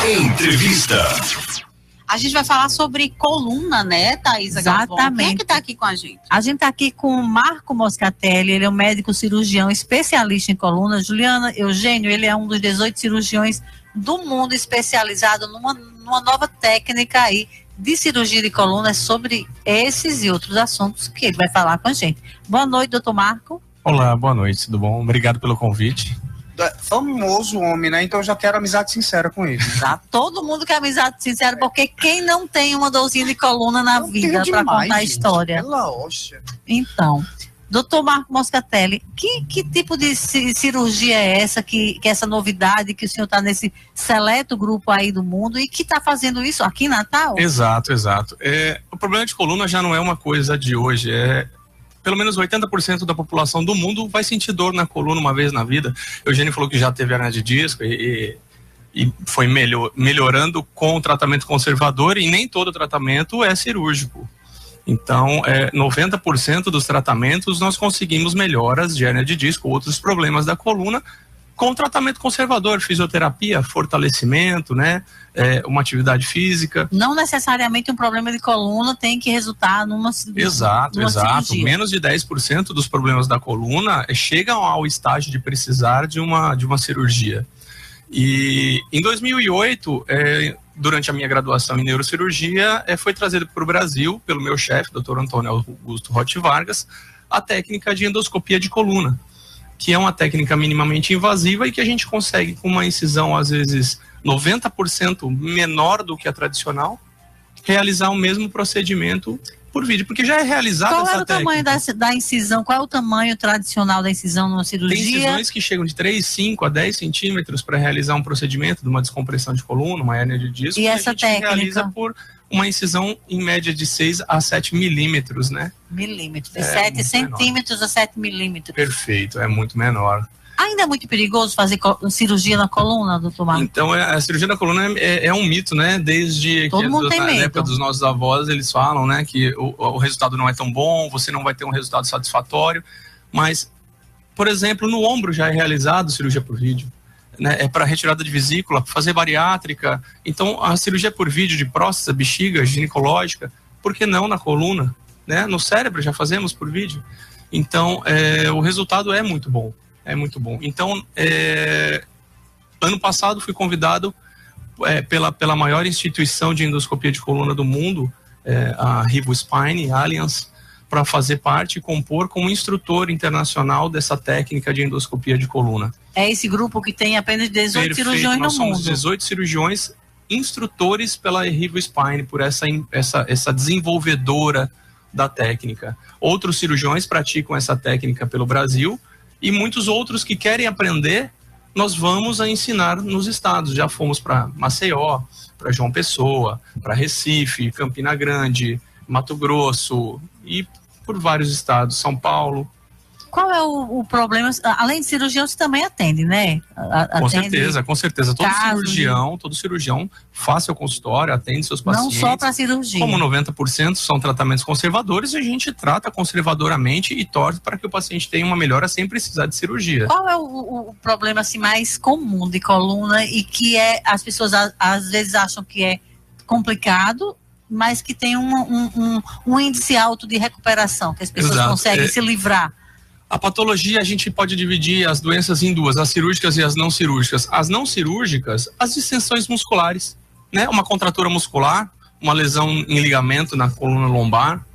Entrevista. A gente vai falar sobre coluna, né, Thaisa Galvão? Exatamente. Quem é que está aqui com a gente? A gente está aqui com o Marco Moscatelli, ele é um médico cirurgião especialista em coluna. Juliana, Eugênio, ele é um dos 18 cirurgiões do mundo especializado numa nova técnica aí de cirurgia de coluna. Sobre esses e outros assuntos que ele vai falar com a gente. Boa noite, doutor Marco. Olá, boa noite, tudo bom? Obrigado pelo convite. Famoso homem, né? Então eu já quero amizade sincera com ele. Tá, todo mundo quer amizade sincera, porque quem não tem uma dorzinha de coluna na vida para contar a história? Pela hóstia. Então, doutor Marco Moscatelli, que tipo de cirurgia é essa, que essa novidade, que o senhor está nesse seleto grupo aí do mundo e que está fazendo isso aqui em Natal? Exato. O problema de coluna já não é uma coisa de hoje, pelo menos 80% da população do mundo vai sentir dor na coluna uma vez na vida. Eugênio falou que já teve hernia de disco e foi melhorando com o tratamento conservador, e nem todo tratamento é cirúrgico. Então, 90% dos tratamentos nós conseguimos melhoras de hernia de disco, outros problemas da coluna, com tratamento conservador, fisioterapia, fortalecimento, né? Uma atividade física. Não necessariamente um problema de coluna tem que resultar numa Exato. cirurgia. Menos de 10% dos problemas da coluna chegam ao estágio de precisar de uma cirurgia. E em 2008, durante a minha graduação em neurocirurgia, foi trazido para o Brasil, pelo meu chefe, Dr. Antônio Augusto Rotti Vargas, a técnica de endoscopia de coluna, que é uma técnica minimamente invasiva e que a gente consegue, com uma incisão às vezes 90% menor do que a tradicional, realizar o mesmo procedimento por vídeo, porque já é realizada essa técnica. Qual é o tamanho da incisão? Qual é o tamanho tradicional da incisão numa cirurgia? Tem incisões que chegam de 3, 5 a 10 centímetros para realizar um procedimento de uma descompressão de coluna, uma hernia de disco. E essa a gente técnica? Realiza por uma incisão em média de 6 a 7 milímetros, né? Milímetros, de 7 centímetros a 7 milímetros. Perfeito, é muito menor. Ainda é muito perigoso fazer cirurgia na coluna, doutor Marco? Então, a cirurgia da coluna é um mito, né? Desde Todo mundo tem na medo. época dos nossos avós, eles falam, né, que o resultado não é tão bom, você não vai ter um resultado satisfatório. Mas, por exemplo, no ombro já é realizado cirurgia por vídeo, né? É para retirada de vesícula, fazer bariátrica. Então, a cirurgia por vídeo de próstata, bexiga, ginecológica, por que não na coluna? Né? No cérebro já fazemos por vídeo. Então, o resultado é muito bom. É muito bom. Então, ano passado fui convidado pela maior instituição de endoscopia de coluna do mundo, a Rivo Spine Alliance, para fazer parte e compor como instrutor internacional dessa técnica de endoscopia de coluna. É esse grupo que tem apenas 18 cirurgiões nós no mundo. somos 18 cirurgiões instrutores pela Rivo Spine, por essa desenvolvedora da técnica. Outros cirurgiões praticam essa técnica pelo Brasil, e muitos outros que querem aprender, nós vamos a ensinar nos estados. Já fomos para Maceió, para João Pessoa, para Recife, Campina Grande, Mato Grosso e por vários estados, São Paulo. Qual é o problema? Além de cirurgião, você também atende, né? Com certeza. Todo cirurgião faz seu consultório, atende seus pacientes. Não só para cirurgia. Como 90% são tratamentos conservadores, a gente trata conservadoramente e torce para que o paciente tenha uma melhora sem precisar de cirurgia. Qual é o problema assim, mais comum de coluna e que as pessoas às vezes acham que é complicado, mas que tem um índice alto de recuperação, que as pessoas conseguem se livrar? A patologia, a gente pode dividir as doenças em duas, as cirúrgicas e as não cirúrgicas. As não cirúrgicas, as distensões musculares, né? Uma contratura muscular, uma lesão em ligamento na coluna lombar.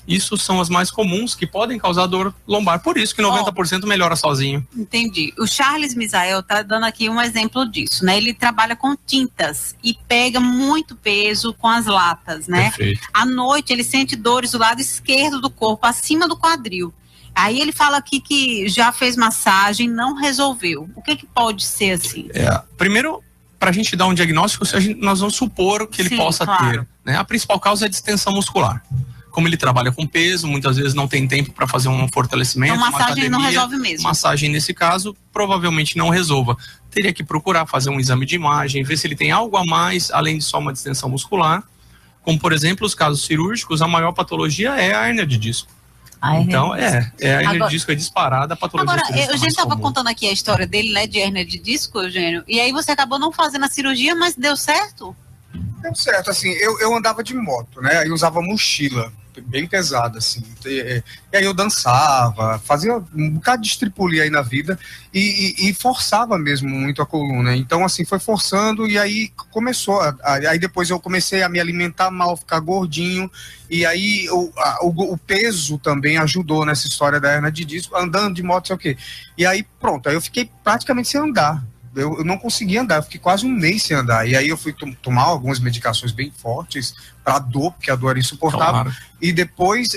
Isso são as mais comuns, que podem causar dor lombar. Por isso que 90% melhora sozinho. Entendi. O Charles Misael tá dando aqui um exemplo disso, né? Ele trabalha com tintas e pega muito peso com as latas, né? Perfeito. À noite ele sente dores do lado esquerdo do corpo, acima do quadril. Aí ele fala aqui que já fez massagem, não resolveu. O que pode ser assim? Primeiro, para a gente dar um diagnóstico, nós vamos supor que ele possa ter. Né? A principal causa é a distensão muscular. Como ele trabalha com peso, muitas vezes não tem tempo para fazer um fortalecimento, então, uma academia, não resolve mesmo. Massagem, nesse caso, provavelmente não resolva. Teria que procurar fazer um exame de imagem, ver se ele tem algo a mais, além de só uma distensão muscular. Como, por exemplo, os casos cirúrgicos, a maior patologia é a hérnia de disco. Então, a hernia de disco é disparada a patologia. Agora, Eugênio estava contando aqui a história dele, né, de hernia de disco, Eugênio, e aí você acabou não fazendo a cirurgia, mas deu certo? Deu certo, assim, eu andava de moto, né, aí usava mochila, bem pesada, assim, e aí eu dançava, fazia um bocado de estripulia aí na vida e forçava mesmo muito a coluna, então assim, foi forçando e aí começou, aí depois eu comecei a me alimentar mal, ficar gordinho, e aí o peso também ajudou nessa história da hernia de disco, andando de moto, sei o quê, e aí pronto, aí eu fiquei praticamente sem andar. Eu não conseguia andar, eu fiquei quase um mês sem andar. E aí eu fui tomar algumas medicações bem fortes para dor, porque a dor era insuportável. Claro. E depois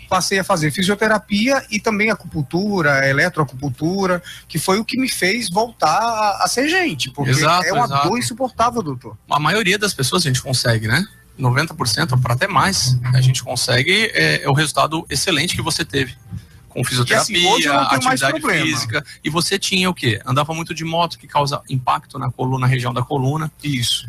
passei a fazer fisioterapia e também acupuntura, eletroacupuntura, que foi o que me fez voltar a ser gente. Porque é uma dor insuportável, doutor. A maioria das pessoas a gente consegue, né? 90% para até mais, a gente consegue, o resultado excelente que você teve. Com fisioterapia, e assim, hoje eu não tenho atividade mais física. E você tinha o quê? Andava muito de moto, que causa impacto na coluna, na região da coluna. Isso.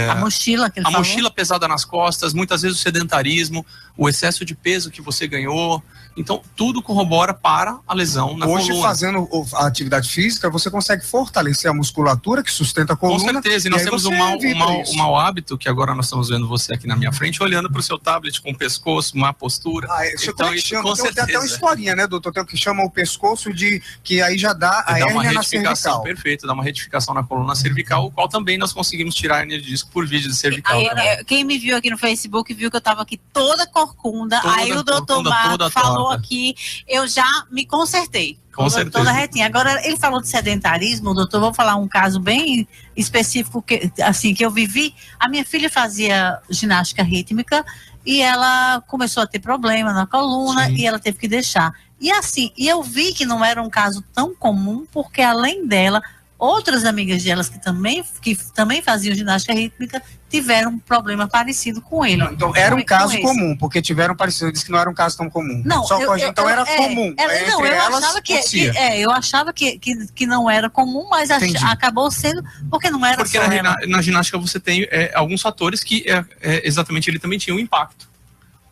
A mochila que ele falou. Mochila pesada nas costas, muitas vezes o sedentarismo, o excesso de peso que você ganhou. Então, tudo corrobora para a lesão na coluna. Hoje, fazendo a atividade física, você consegue fortalecer a musculatura que sustenta a coluna. Com certeza, e nós temos um mau hábito, que agora nós estamos vendo você aqui na minha frente, olhando para o seu tablet com o pescoço, má postura. Então, isso com certeza. Tem até uma historinha, né, doutor? Tem o que chama o pescoço que aí já dá a hérnia na cervical. Perfeito, dá uma retificação na coluna cervical, o qual também nós conseguimos tirar a hérnia de disco por vídeo de cervical. Quem me viu aqui no Facebook viu que eu estava aqui toda corcunda, aí o doutor Marco falou aqui, eu já me consertei. Com certeza. Toda retinha. Agora, ele falou de sedentarismo, doutor, vou falar um caso bem específico que eu vivi. A minha filha fazia ginástica rítmica e ela começou a ter problema na coluna. Sim. E ela teve que deixar. E eu vi que não era um caso tão comum, porque além dela, outras amigas delas que também faziam ginástica rítmica tiveram um problema parecido com ele. Não, então era um caso comum, porque tiveram parecido. Eu disse que não era um caso tão comum. Não, então era comum. Eu achava que não era comum, mas acabou sendo, porque não era porque só ela. Na ginástica você tem alguns fatores que exatamente ele também tinha um impacto,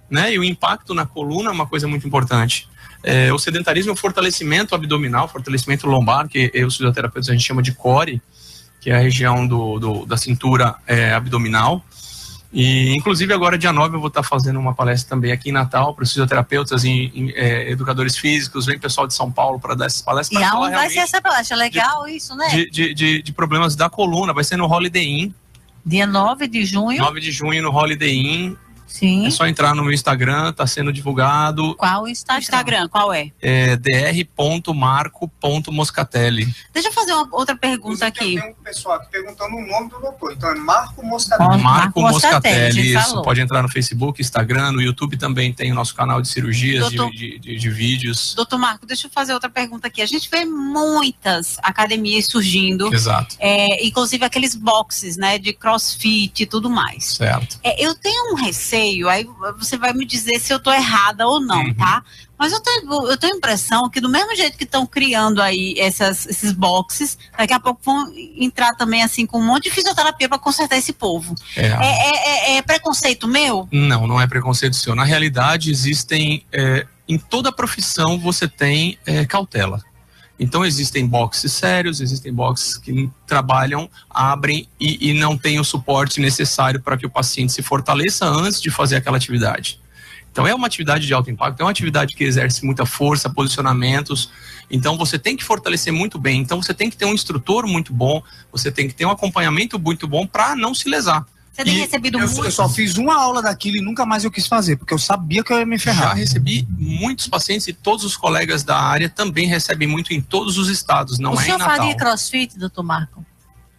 né? E o impacto na coluna é uma coisa muito importante. O sedentarismo é o fortalecimento abdominal, fortalecimento lombar, que os fisioterapeutas a gente chama de core, que é a região da cintura abdominal. E inclusive agora dia 9 eu vou estar fazendo uma palestra também aqui em Natal para os fisioterapeutas e educadores físicos. Vem pessoal de São Paulo para dar essas palestras. E aonde vai ser essa palestra? Legal isso, né? De problemas da coluna, vai ser no Holiday Inn. Dia 9 de junho. 9 de junho no Holiday Inn. Sim. É só entrar no meu Instagram, tá sendo divulgado. Qual o Instagram? Qual é? dr.marco.moscatelli. Deixa eu fazer uma outra pergunta aqui. Tem um pessoal aqui perguntando o nome do doutor. Então é Marco Moscatelli. Marco Moscatelli, isso. Pode entrar no Facebook, Instagram, no YouTube também tem o nosso canal de cirurgias, de vídeos. Doutor Marco, deixa eu fazer outra pergunta aqui. A gente vê muitas academias surgindo. Exato. Inclusive aqueles boxes, né, de crossfit e tudo mais. Certo. Eu tenho um receio, aí você vai me dizer se eu tô errada ou não, tá? Mas eu tenho a impressão que do mesmo jeito que estão criando aí esses boxes, daqui a pouco vão entrar também assim com um monte de fisioterapia para consertar esse povo. É preconceito meu? Não, não é preconceito seu. Na realidade, existem, em toda profissão você tem cautela. Então existem boxes sérios, existem boxes que trabalham, abrem e não têm o suporte necessário para que o paciente se fortaleça antes de fazer aquela atividade. Então é uma atividade de alto impacto, é uma atividade que exerce muita força, posicionamentos, então você tem que fortalecer muito bem, então você tem que ter um instrutor muito bom, você tem que ter um acompanhamento muito bom para não se lesar. Você tem recebido muito? Eu só fiz uma aula daquilo e nunca mais eu quis fazer, porque eu sabia que eu ia me ferrar. Já recebi muitos pacientes e todos os colegas da área também recebem muito em todos os estados, não é em Natal. O senhor faria crossfit, doutor Marco?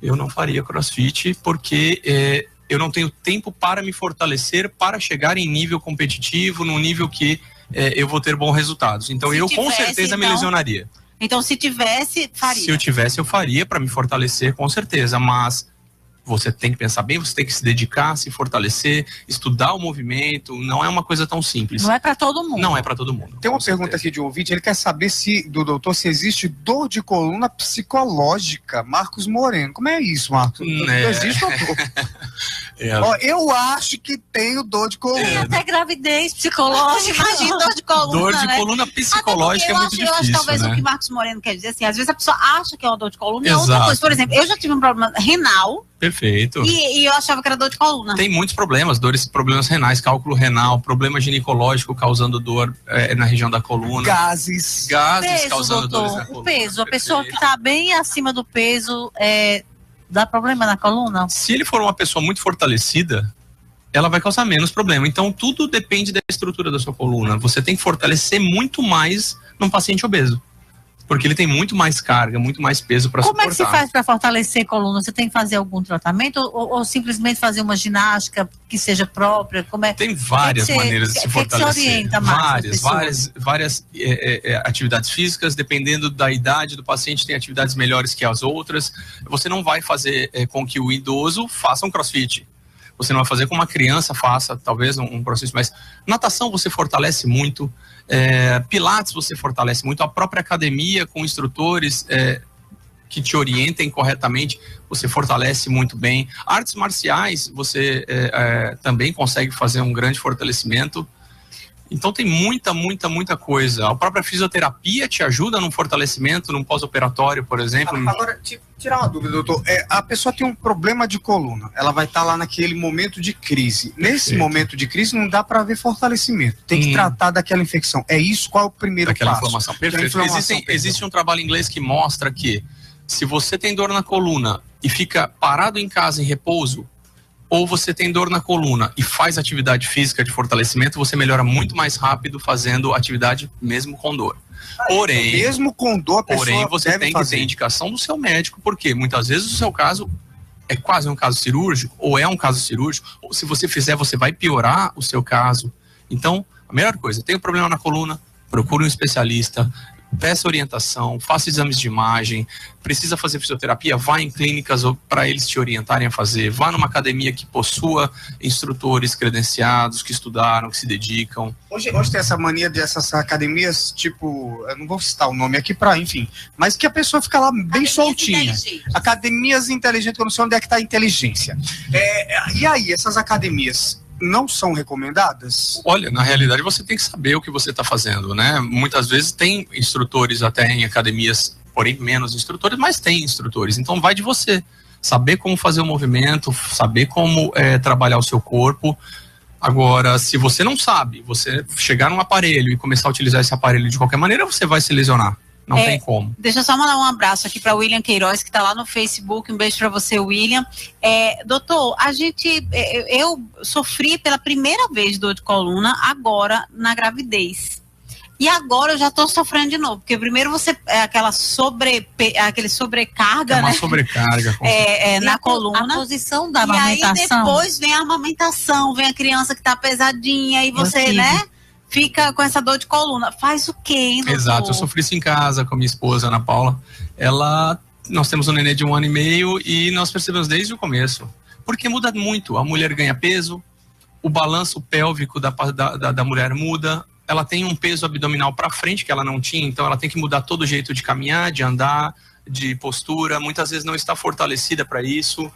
Eu não faria crossfit porque eu não tenho tempo para me fortalecer, para chegar em nível competitivo, num nível que eu vou ter bons resultados. Então com certeza me lesionaria. Então se tivesse, faria? Se eu tivesse, eu faria para me fortalecer, com certeza, mas você tem que pensar bem, você tem que se dedicar, se fortalecer, estudar o movimento, não é uma coisa tão simples. Não é para todo mundo. Não é para todo mundo. Tem uma pergunta aqui de um ouvinte, ele quer saber do doutor se existe dor de coluna psicológica. Marcos Moreno. Como é isso, Marcos? Não existe, doutor? Ó, eu acho que tenho dor de coluna. Tem até gravidez psicológica. Imagina dor de coluna, Dor de né? coluna psicológica é muito difícil, eu acho talvez né? o que Marcos Moreno quer dizer assim, às vezes a pessoa acha que é uma dor de coluna e é outra Exato. coisa. Por exemplo, eu já tive um problema renal Perfeito. e eu achava que era dor de coluna. Tem muitos problemas, problemas renais, cálculo renal, problema ginecológico causando dor na região da coluna. Gases. Gases Peso, causando dores na doutor. coluna. O peso. A pessoa que Perfeito. está bem acima do peso dá problema na coluna? Se ele for uma pessoa muito fortalecida, ela vai causar menos problema. Então, tudo depende da estrutura da sua coluna. Você tem que fortalecer muito mais num paciente obeso. Porque ele tem muito mais carga, muito mais peso para suportar. Como é que se faz para fortalecer a coluna? Você tem que fazer algum tratamento ou simplesmente fazer uma ginástica que seja própria? Como é? Tem várias maneiras de se fortalecer. Que orienta mais várias atividades físicas, dependendo da idade do paciente, tem atividades melhores que as outras. Você não vai fazer com que o idoso faça um crossfit. Você não vai fazer com uma criança, faça talvez um crossfit, mas natação você fortalece muito, pilates você fortalece muito, a própria academia com instrutores que te orientem corretamente, você fortalece muito bem. Artes marciais, você também consegue fazer um grande fortalecimento. Então tem muita coisa. A própria fisioterapia te ajuda no fortalecimento, num pós-operatório, por exemplo. Agora, tirar uma dúvida, doutor. A pessoa tem um problema de coluna. Ela vai estar lá naquele momento de crise. Nesse momento de crise não dá para haver fortalecimento. Tem que tratar daquela infecção. É isso? Qual é o primeiro daquela passo? Inflamação. Perfeito. Existe um trabalho em inglês que mostra que se você tem dor na coluna e fica parado em casa em repouso, ou você tem dor na coluna e faz atividade física de fortalecimento, você melhora muito mais rápido fazendo atividade mesmo com dor. Porém, mesmo com dor, a pessoa você tem que ter indicação do seu médico, porque muitas vezes o seu caso é quase um caso cirúrgico, ou é um caso cirúrgico, ou se você fizer, você vai piorar o seu caso. Então, a melhor coisa, tem um problema na coluna, procure um especialista, peça orientação, faça exames de imagem, precisa fazer fisioterapia, vá em clínicas para eles te orientarem a fazer, vá numa academia que possua instrutores credenciados, que estudaram, que se dedicam. Hoje tem essa mania dessas academias, tipo, eu não vou citar o nome aqui enfim, mas que a pessoa fica lá bem soltinha. Academias inteligentes, que eu não sei onde é que está a inteligência. E aí, essas academias não são recomendadas? Olha, na realidade você tem que saber o que você está fazendo, né? Muitas vezes tem instrutores até em academias, porém menos instrutores, mas tem instrutores. Então vai de você saber como fazer o movimento, saber como trabalhar o seu corpo. Agora, se você não sabe, você chegar num aparelho e começar a utilizar esse aparelho de qualquer maneira, você vai se lesionar. Não tem como. Deixa eu só mandar um abraço aqui para William Queiroz, que está lá no Facebook. Um beijo para você, William. Doutor, eu sofri pela primeira vez dor de coluna agora na gravidez. E agora eu já estou sofrendo de novo, porque primeiro você aquele sobrecarga, uma né? Sobrecarga. Na coluna. A posição da amamentação. E aí depois vem a amamentação, vem a criança que está pesadinha e você, né? Fica com essa dor de coluna. Faz o quê, hein, doutor? Exato, eu sofri isso em casa com a minha esposa, Ana Paula. Nós temos um nenê de 1 ano e meio e nós percebemos desde o começo. Porque muda muito. A mulher ganha peso, o balanço pélvico da mulher muda, ela tem um peso abdominal para frente que ela não tinha, então ela tem que mudar todo o jeito de caminhar, de andar, de postura. Muitas vezes não está fortalecida para isso.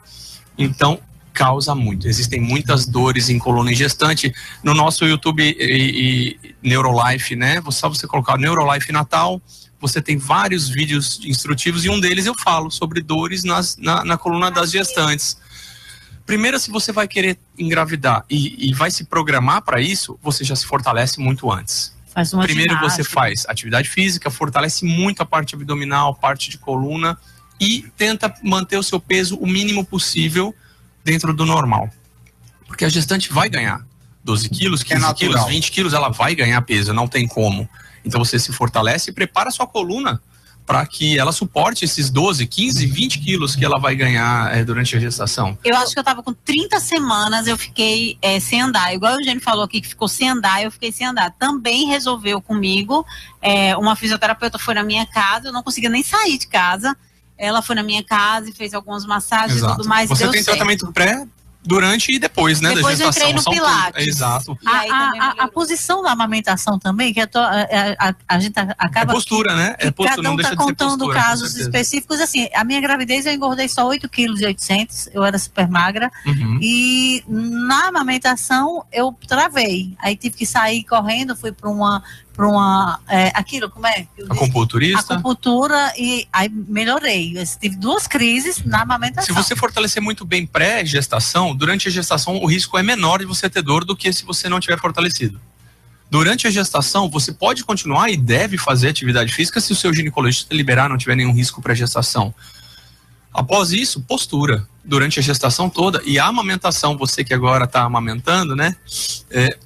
Então, causa muito. Existem muitas dores em coluna em gestante. No nosso YouTube e Neurolife, né? Só você colocar Neurolife Natal, você tem vários vídeos instrutivos e um deles eu falo sobre dores na coluna das gestantes. Primeiro, se você vai querer engravidar e vai se programar para isso, você já se fortalece muito antes. Primeiro você faz atividade física, fortalece muito a parte abdominal, parte de coluna e tenta manter o seu peso o mínimo possível dentro do normal. Porque a gestante vai ganhar 12 quilos, 15 quilos, 20 quilos, ela vai ganhar peso, não tem como. Então você se fortalece e prepara a sua coluna para que ela suporte esses 12, 15, 20 quilos que ela vai ganhar durante a gestação. Eu acho que eu estava com 30 semanas, eu fiquei sem andar. Igual o Eugênio falou aqui que ficou sem andar, eu fiquei sem andar. Também resolveu comigo, uma fisioterapeuta foi na minha casa, eu não conseguia nem sair de casa. Ela foi na minha casa e fez algumas massagens e tudo mais. Você tem tratamento durante e depois, né, depois da gestação. Eu entrei no Pilates. Exato. A posição da amamentação também, que a gente acaba... É postura, né? É postura, cada um está contando casos específicos. Assim, a minha gravidez eu engordei só 8,8 kg, eu era super magra. E na amamentação eu travei. Aí tive que sair correndo, fui para uma aquilo, como é? Acupunturista? Acupuntura, e aí melhorei. Eu tive 2 crises na amamentação. Se você fortalecer muito bem pré-gestação, durante a gestação o risco é menor de você ter dor do que se você não tiver fortalecido. Durante a gestação, você pode continuar e deve fazer atividade física se o seu ginecologista liberar, não tiver nenhum risco pré-gestação. Após isso, postura, durante a gestação toda. E a amamentação, você que agora está amamentando, né?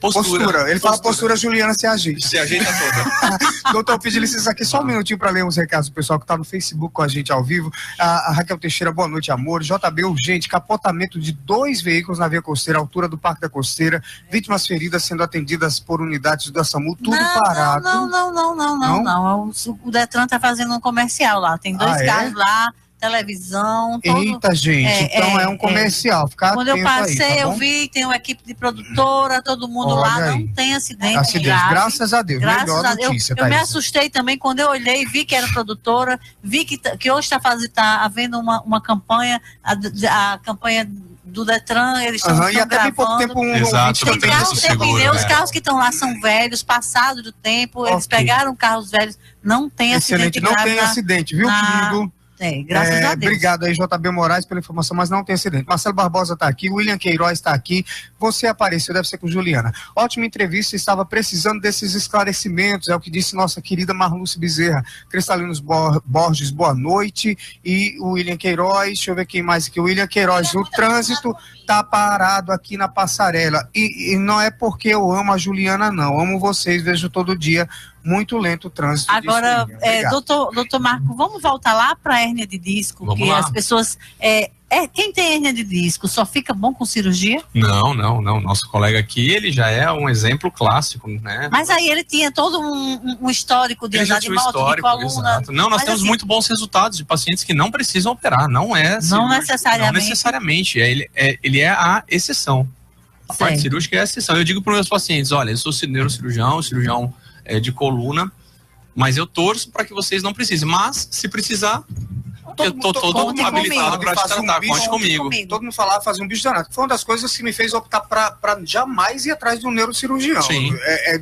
Postura. Ele fala postura, Juliana se ajeita. Se ajeita toda. Doutor, eu pedi licença aqui só um minutinho para ler uns recados do pessoal que está no Facebook com a gente ao vivo. A Raquel Teixeira, boa noite, amor. JB urgente, capotamento de 2 veículos na via costeira, altura do Parque da Costeira, vítimas feridas sendo atendidas por unidades da SAMU, tudo parado. Não. O Detran está fazendo um comercial lá, tem 2 carros lá. Televisão. Eita, gente, então é um comercial. Quando eu passei, aí, tá, eu vi, tem uma equipe de produtora, todo mundo lá, não tem acidente. Graças a Deus, melhor notícia. Eu me assustei também quando eu olhei, vi que era produtora, vi que hoje está havendo uma campanha, a campanha do Detran, eles estão e até bem pouco tempo os carros que estão lá são velhos, passados do tempo, eles pegaram carros velhos, não tem acidente. Não tem acidente, viu, querido? Graças a Deus. Obrigado aí, JB Moraes, pela informação, mas não tem acidente. Marcelo Barbosa está aqui, William Queiroz está aqui, você apareceu, deve ser com Juliana. Ótima entrevista, estava precisando desses esclarecimentos, é o que disse nossa querida Marluce Bezerra. Cristalinos Borges, boa noite. E o William Queiroz, deixa eu ver quem mais aqui, o William Queiroz, o trânsito tá parado aqui na passarela. E não é porque eu amo a Juliana, não, amo vocês, vejo todo dia. Muito lento o trânsito. Agora, doutor Marco, vamos voltar lá para a hérnia de disco, que as pessoas... quem tem hérnia de disco só fica bom com cirurgia? Não. Nosso colega aqui, ele já é um exemplo clássico, né? Mas aí ele tinha todo um histórico de andar de moto, de coluna. Exato. Não, nós temos muito bons resultados de pacientes que não precisam operar, não necessariamente. Ele é a exceção. A parte cirúrgica é a exceção. Eu digo para os meus pacientes, olha, eu sou neurocirurgião, cirurgião de coluna, mas eu torço para que vocês não precisem. Mas, se precisar, eu estou todo habilitado para te tratar, conte comigo. Todo mundo falava fazer um bicho danado. Foi uma das coisas que me fez optar para jamais ir atrás de um neurocirurgião.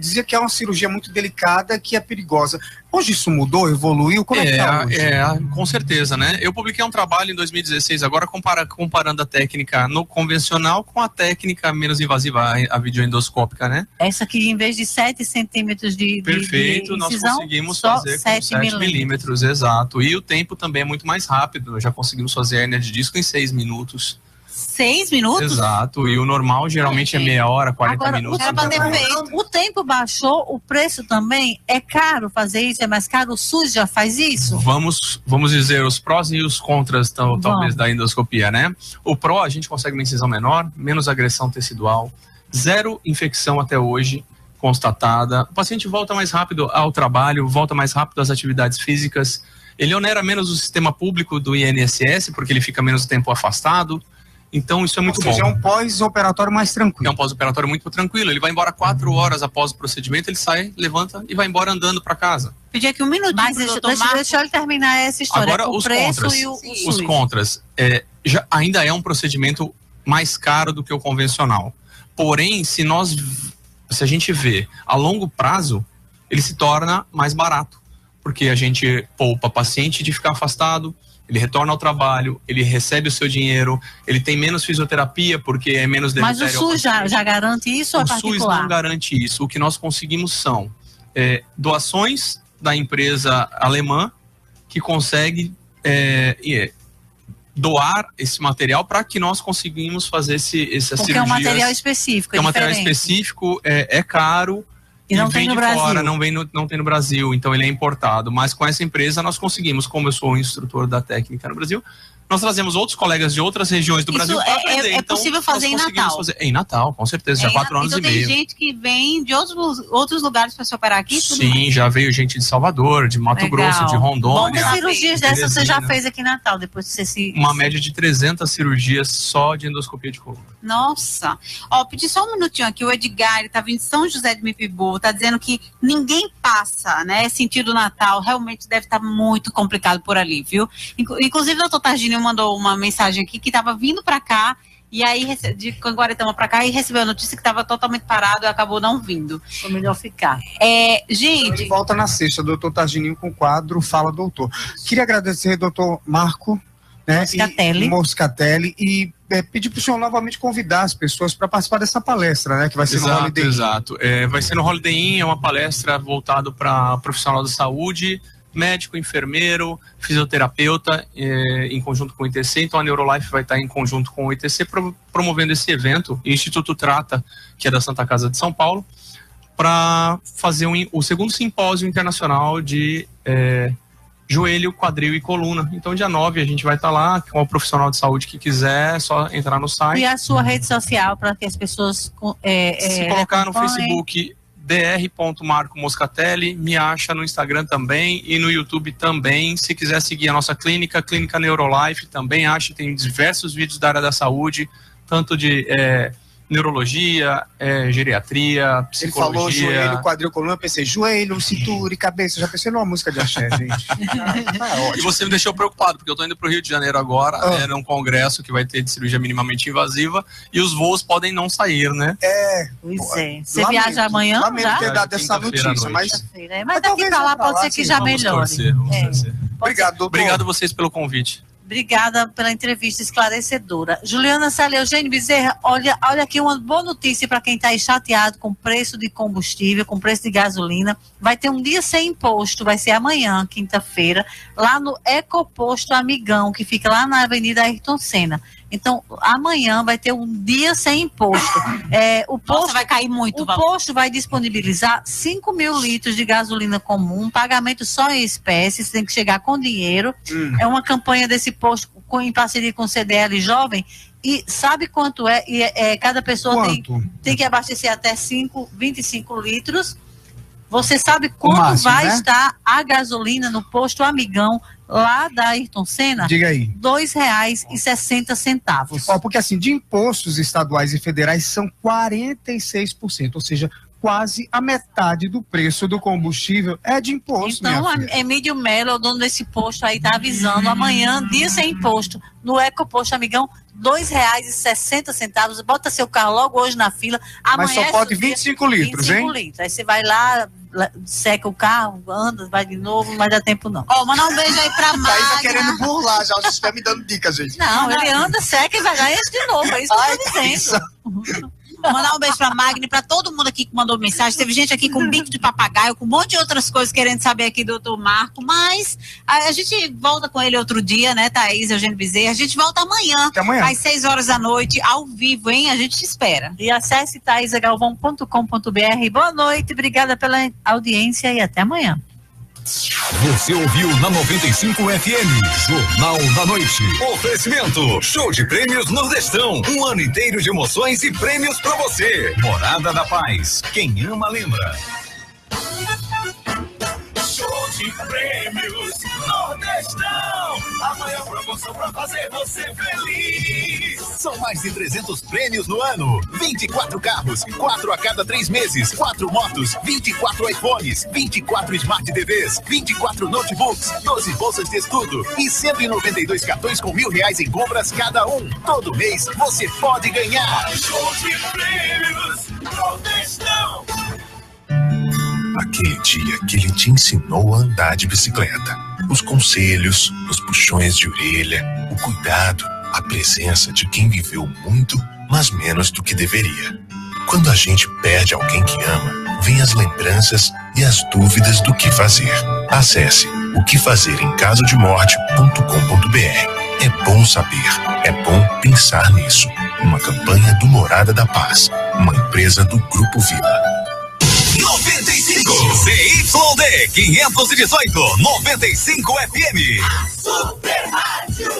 Dizia que é uma cirurgia muito delicada, que é perigosa. Hoje isso mudou, evoluiu? Como é que tá hoje? Com certeza, né? Eu publiquei um trabalho em 2016, agora comparando a técnica no convencional com a técnica menos invasiva, a videoendoscópica, né? Essa aqui, em vez de 7 centímetros de Perfeito, nós conseguimos fazer com 7 milímetros, exato. E o tempo também é muito mais rápido, nós já conseguimos fazer a hérnia de disco em 6 minutos. 6 minutos? Exato, e o normal geralmente é meia hora, 40 minutos. O tempo baixou, o preço também é caro fazer isso, é mais caro, o SUS já faz isso? Vamos dizer os prós e os contras talvez da endoscopia, né? O pró, a gente consegue uma incisão menor, menos agressão tecidual, 0 infecção até hoje constatada, o paciente volta mais rápido ao trabalho, volta mais rápido às atividades físicas, ele onera menos o sistema público do INSS, porque ele fica menos tempo afastado. Então isso é muito bom. Ou seja, é um pós-operatório mais tranquilo. É um pós-operatório muito tranquilo. Ele vai embora 4 horas após o procedimento, ele sai, levanta e vai embora andando para casa. Pedi aqui um minutinho. Mas deixa ele terminar essa história. Agora, o preço contras, e o os contras. Ainda é um procedimento mais caro do que o convencional. Porém, se a gente vê a longo prazo, ele se torna mais barato. Porque a gente poupa paciente de ficar afastado, ele retorna ao trabalho, ele recebe o seu dinheiro, ele tem menos fisioterapia porque é menos deletério. Mas o SUS já garante isso ou é particular? O SUS não garante isso. O que nós conseguimos são doações da empresa alemã que consegue doar esse material para que nós conseguimos fazer essa cirurgia. Porque é um material específico, é um material específico, é caro. E não tem no Brasil. Fora, não tem no Brasil, então ele é importado. Mas com essa empresa nós conseguimos, como eu sou o instrutor da técnica no Brasil, nós trazemos outros colegas de outras regiões do Brasil para aprender. É possível fazer em Natal? Em Natal, com certeza, já 4 anos e meio. Então tem gente que vem de outros lugares para se operar aqui? Sim, já veio gente de Salvador, de Mato Grosso, de Rondônia. Quantas cirurgias dessas você já fez aqui em Natal, depois que você Uma média de 300 cirurgias só de endoscopia de coluna. Nossa. Ó, pedi só um minutinho aqui, o Edgar, ele tá vindo de São José de Mipibu, tá dizendo que ninguém passa, né, sentido Natal, realmente deve estar muito complicado por ali, viu? Inclusive o doutor Targínio mandou uma mensagem aqui que tava vindo para cá, e aí de Guaretama para cá, e recebeu a notícia que estava totalmente parado e acabou não vindo. Foi melhor ficar. Gente... Ele volta na sexta, doutor Targínio, com o quadro Fala Doutor. Queria agradecer, doutor Marco, né, Moscatelli, e pedir para o senhor novamente convidar as pessoas para participar dessa palestra, né, que vai ser no Holiday Inn. Exato, vai ser no Holiday Inn, é uma palestra voltada para profissional da saúde, médico, enfermeiro, fisioterapeuta, em conjunto com o ITC. Então a Neurolife vai estar em conjunto com o ITC promovendo esse evento, e o Instituto Trata, que é da Santa Casa de São Paulo, para fazer o segundo simpósio internacional de joelho, quadril e coluna. Então dia 9 a gente vai estar lá, com o profissional de saúde que quiser, é só entrar no site. E a sua rede social para que as pessoas se colocar no Facebook dr.marco Moscatelli, me acha no Instagram também e no YouTube também. Se quiser seguir a nossa clínica Neurolife, também acha, tem diversos vídeos da área da saúde, tanto de neurologia, geriatria, psicologia. Ele falou joelho, quadril, coluna, eu pensei joelho, cintura e cabeça, já pensei numa música de axé, gente. E você me deixou preocupado, porque eu tô indo pro Rio de Janeiro agora, num congresso que vai ter de cirurgia minimamente invasiva, e os voos podem não sair, né? Pois é. Você viaja amanhã? Lamento ter dado essa notícia, mas daqui pra lá pode ser que já melhore. Vamos torcer. Obrigado, doutor. Obrigado a vocês pelo convite. Obrigada pela entrevista esclarecedora. Juliana Célia, Eugênio Bezerra, olha aqui uma boa notícia para quem está aí chateado com o preço de combustível, com o preço de gasolina. Vai ter um dia sem imposto, vai ser amanhã, quinta-feira, lá no Ecoposto Amigão, que fica lá na Avenida Ayrton Senna. Então, amanhã vai ter um dia sem imposto. O posto vai cair muito. O posto vai disponibilizar 5.000 litros de gasolina comum, pagamento só em espécie, você tem que chegar com dinheiro. É uma campanha desse posto em parceria com o CDL Jovem. E sabe quanto é? Cada pessoa tem que abastecer até 25 litros. Você sabe quanto máximo, vai estar a gasolina no posto Amigão, lá da Ayrton Senna? Diga aí. R$2,60. Porque assim, de impostos estaduais e federais são 46%, ou seja, quase a metade do preço do combustível é de imposto. Então, Emílio Melo, o dono desse posto aí, tá avisando, amanhã, dia sem imposto, no Ecoposto Amigão, R$2,60. Bota seu carro logo hoje na fila. Amanhã mas só pode 25 litros, 25 litros. Aí você vai lá, seca o carro, anda, vai de novo, não vai dar tempo não. Mandar um beijo aí pra Magna. Aí tá querendo burlar já, você está me dando dicas, gente. Não, ele anda, seca e vai lá e enche de novo, é isso que eu tô dizendo. Mandar um beijo pra Magna e pra todo mundo aqui que mandou mensagem. Teve gente aqui com bico de papagaio, com um monte de outras coisas querendo saber aqui do doutor Marco, mas a gente volta com ele outro dia, né, Thaís, Eugênio Bezerra. A gente volta amanhã, às 6 horas da noite, ao vivo, hein? A gente te espera. E acesse thaisagalvão.com.br. Boa noite, obrigada pela audiência e até amanhã. Você ouviu na 95 FM, Jornal da Noite. Oferecimento, show de prêmios Nordestão. Um ano inteiro de emoções e prêmios pra você. Morada da Paz, quem ama lembra. Show de prêmios Nordestão. A maior promoção pra fazer você feliz. São mais de 300 prêmios no ano. 24 carros, 4 a cada 3 meses, 4 motos, 24 iPhones, 24 Smart TVs, 24 notebooks, 12 bolsas de estudo e 192 cartões com R$1.000 em compras cada um. Todo mês você pode ganhar. Show de prêmios Nordestão. Aquele dia que ele te ensinou a andar de bicicleta. Os conselhos, os puxões de orelha, o cuidado, a presença de quem viveu muito, mas menos do que deveria. Quando a gente perde alguém que ama, vem as lembranças e as dúvidas do que fazer. Acesse oquefazerincaso-de-morte.com.br. É bom saber, é bom pensar nisso. Uma campanha do Morada da Paz, uma empresa do Grupo Vila. 95 CYD 518 95 FM. Super Rádio.